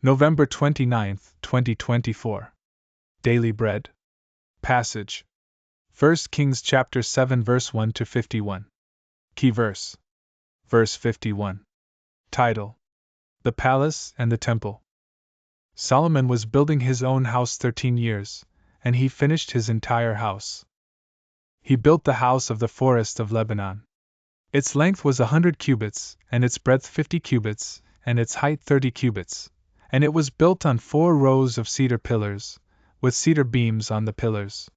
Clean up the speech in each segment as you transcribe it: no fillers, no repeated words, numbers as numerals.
November 29, 2024. Daily Bread. Passage. 1 Kings chapter 7 verse 1 to 51. Key verse. Verse 51. Title: The Palace and the Temple. Solomon was building his own house 13 years, and he finished his entire house. He built the house of the Forest of Lebanon. Its length was 100 cubits, and its breadth 50 cubits, and its height 30 cubits, and it was built on 4 rows of cedar pillars, with cedar beams on the pillars.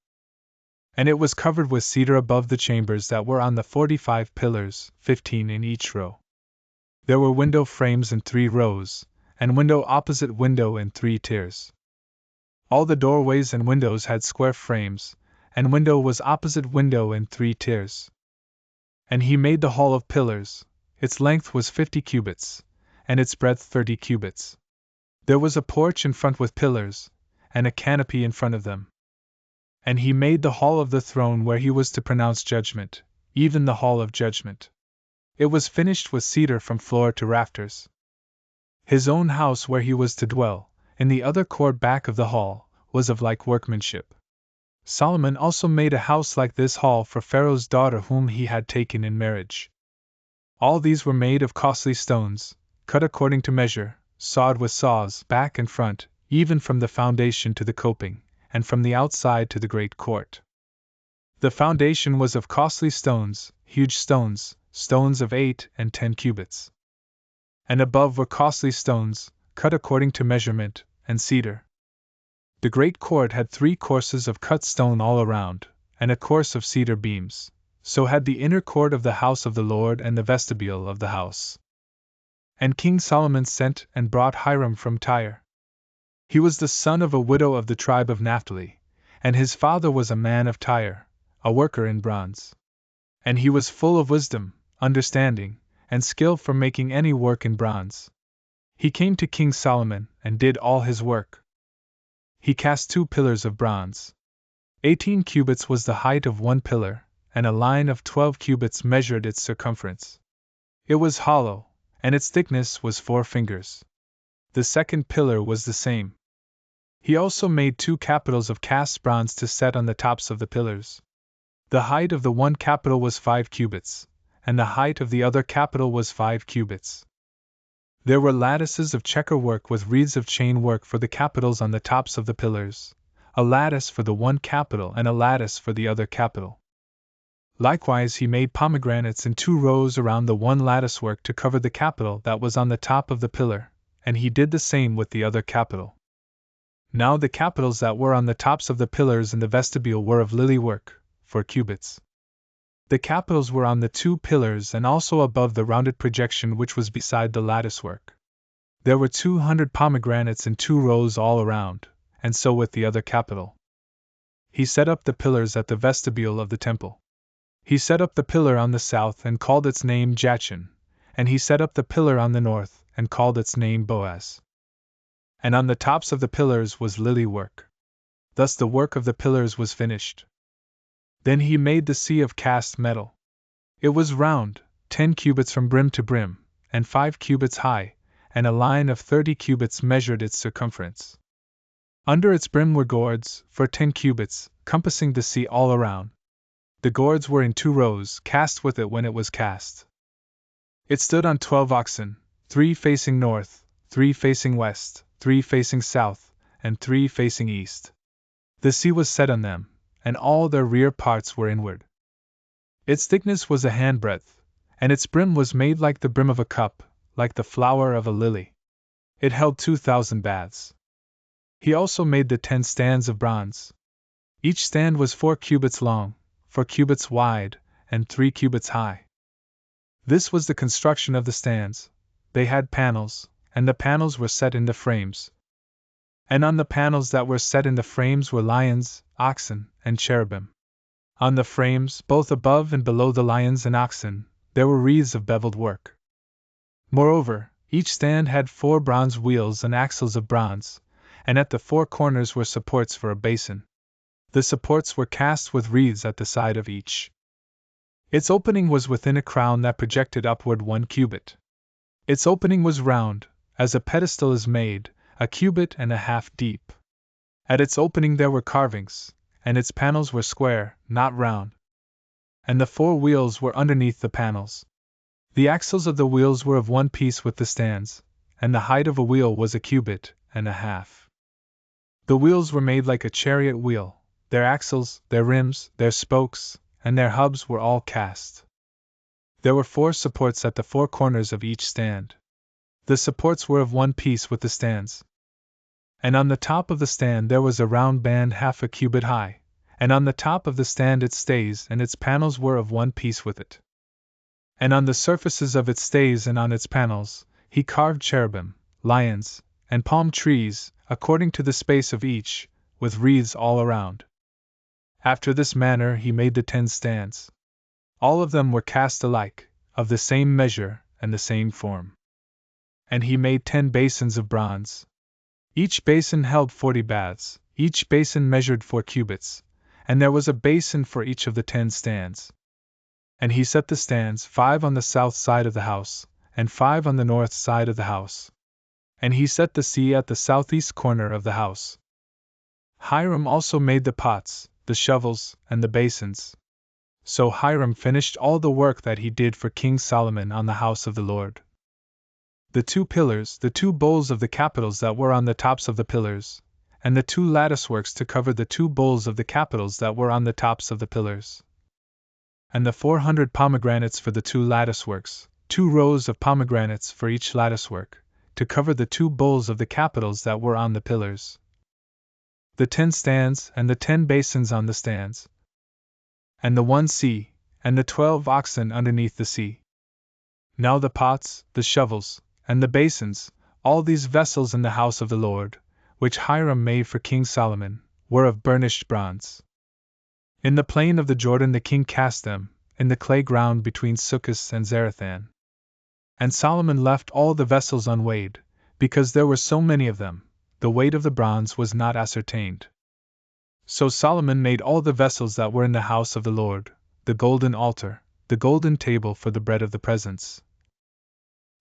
And it was covered with cedar above the chambers that were on the 45 pillars, 15 in each row. There were window frames in 3 rows, and window opposite window in 3 tiers. All the doorways and windows had square frames, and window was opposite window in 3 tiers. And he made the hall of pillars. Its length was 50 cubits, and its breadth 30 cubits. There was a porch in front with pillars, and a canopy in front of them. And he made the hall of the throne where he was to pronounce judgment, even the hall of judgment. It was finished with cedar from floor to rafters. His own house where he was to dwell, in the other court back of the hall, was of like workmanship. Solomon also made a house like this hall for Pharaoh's daughter whom he had taken in marriage. All these were made of costly stones, cut according to measure, sawed with saws back and front, even from the foundation to the coping, and from the outside to the great court. The foundation was of costly stones, huge stones, stones of 8 and 10 cubits. And above were costly stones, cut according to measurement, and cedar. The great court had 3 courses of cut stone all around, and a course of cedar beams. So had the inner court of the house of the Lord and the vestibule of the house. And King Solomon sent and brought Hiram from Tyre. He was the son of a widow of the tribe of Naphtali, and his father was a man of Tyre, a worker in bronze. And he was full of wisdom, understanding, and skill for making any work in bronze. He came to King Solomon and did all his work. He cast 2 pillars of bronze. 18 cubits was the height of one pillar, and a line of 12 cubits measured its circumference. It was hollow, and its thickness was 4 fingers. The second pillar was the same. He also made 2 capitals of cast bronze to set on the tops of the pillars. The height of the one capital was 5 cubits, and the height of the other capital was 5 cubits. There were lattices of checker work with wreaths of chain work for the capitals on the tops of the pillars, a lattice for the one capital and a lattice for the other capital. Likewise he made pomegranates in 2 rows around the one lattice work to cover the capital that was on the top of the pillar, and he did the same with the other capital. Now the capitals that were on the tops of the pillars in the vestibule were of lily work, 4 cubits. The capitals were on the 2 pillars and also above the rounded projection which was beside the lattice work. There were 200 pomegranates in 2 rows all around, and so with the other capital. He set up the pillars at the vestibule of the temple. He set up the pillar on the south and called its name Jachin, and he set up the pillar on the north and called its name Boaz. And on the tops of the pillars was lily work. Thus the work of the pillars was finished. Then he made the sea of cast metal. It was round, 10 cubits from brim to brim, and 5 cubits high, and a line of 30 cubits measured its circumference. Under its brim were gourds, for 10 cubits, compassing the sea all around. The gourds were in 2 rows, cast with it when it was cast. It stood on 12 oxen, 3 facing north, 3 facing west, 3 facing south, and 3 facing east. The sea was set on them, and all their rear parts were inward. Its thickness was a handbreadth, and its brim was made like the brim of a cup, like the flower of a lily. It held 2,000 baths. He also made the 10 stands of bronze. Each stand was 4 cubits long, 4 cubits wide, and 3 cubits high. This was the construction of the stands. They had panels, and the panels were set in the frames. And on the panels that were set in the frames were lions, oxen, and cherubim. On the frames, both above and below the lions and oxen, there were wreaths of beveled work. Moreover, each stand had 4 bronze wheels and axles of bronze, and at the 4 corners were supports for a basin. The supports were cast with wreaths at the side of each. Its opening was within a crown that projected upward 1 cubit. Its opening was round, as a pedestal is made, a cubit and a half deep. At its opening there were carvings, and its panels were square, not round. And the 4 wheels were underneath the panels. The axles of the wheels were of one piece with the stands, and the height of a wheel was a cubit and a half. The wheels were made like a chariot wheel, their axles, their rims, their spokes, and their hubs were all cast. There were 4 supports at the 4 corners of each stand. The supports were of one piece with the stands. And on the top of the stand there was a round band half a cubit high, and on the top of the stand its stays and its panels were of one piece with it. And on the surfaces of its stays and on its panels, he carved cherubim, lions, and palm trees, according to the space of each, with wreaths all around. After this manner he made the 10 stands. All of them were cast alike, of the same measure and the same form. And he made 10 basins of bronze. Each basin held 40 baths, each basin measured 4 cubits, and there was a basin for each of the 10 stands. And he set the stands, 5 on the south side of the house, and 5 on the north side of the house. And he set the sea at the southeast corner of the house. Hiram also made the pots, the shovels, and the basins. So Hiram finished all the work that he did for King Solomon on the house of the Lord. The 2 pillars, the 2 bowls of the capitals that were on the tops of the pillars, and the 2 latticeworks to cover the 2 bowls of the capitals that were on the tops of the pillars. And the 400 pomegranates for the 2 latticeworks, 2 rows of pomegranates for each latticework, to cover the 2 bowls of the capitals that were on the pillars. The 10 stands and the 10 basins on the stands. And the 1 sea, and the 12 oxen underneath the sea. Now the pots, the shovels, and the basins, all these vessels in the house of the Lord, which Hiram made for King Solomon, were of burnished bronze. In the plain of the Jordan the king cast them, in the clay ground between Succoth and Zarethan. And Solomon left all the vessels unweighed, because there were so many of them, the weight of the bronze was not ascertained. So Solomon made all the vessels that were in the house of the Lord, the golden altar, the golden table for the bread of the presence,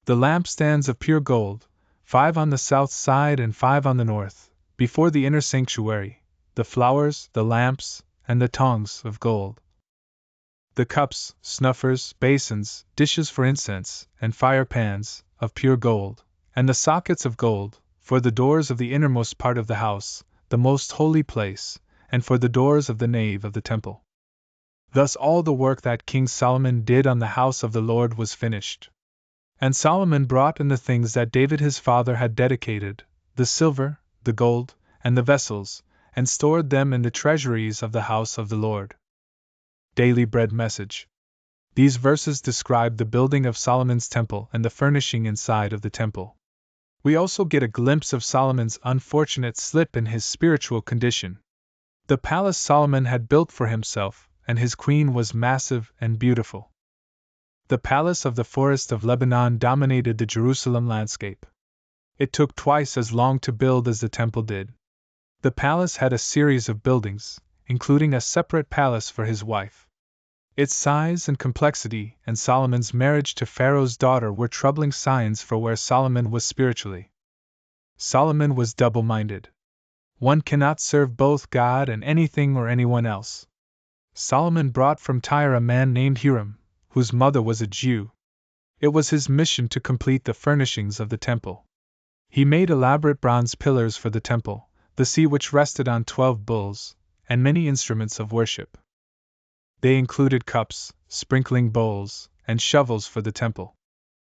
the lampstands of pure gold, 5 on the south side and 5 on the north, before the inner sanctuary, the flowers, the lamps, and the tongs of gold, the cups, snuffers, basins, dishes for incense, and fire pans, of pure gold, and the sockets of gold, for the doors of the innermost part of the house, the most holy place, and for the doors of the nave of the temple. Thus all the work that King Solomon did on the house of the Lord was finished. And Solomon brought in the things that David his father had dedicated, the silver, the gold, and the vessels, and stored them in the treasuries of the house of the Lord. Daily Bread Message. These verses describe the building of Solomon's temple and the furnishing inside of the temple. We also get a glimpse of Solomon's unfortunate slip in his spiritual condition. The palace Solomon had built for himself, and his queen was massive and beautiful. The palace of the Forest of Lebanon dominated the Jerusalem landscape. It took twice as long to build as the temple did. The palace had a series of buildings, including a separate palace for his wife. Its size and complexity and Solomon's marriage to Pharaoh's daughter were troubling signs for where Solomon was spiritually. Solomon was double-minded. One cannot serve both God and anything or anyone else. Solomon brought from Tyre a man named Hiram, whose mother was a Jew. It was his mission to complete the furnishings of the temple. He made elaborate bronze pillars for the temple, the seat which rested on 12 bulls, and many instruments of worship. They included cups, sprinkling bowls, and shovels for the temple.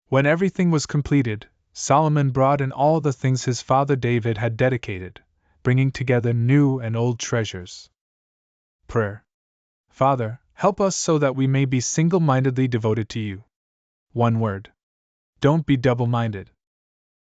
When everything was completed, Solomon brought in all the things his father David had dedicated, bringing together new and old treasures. Prayer. Father, help us so that we may be single-mindedly devoted to you. One word. Don't be double-minded.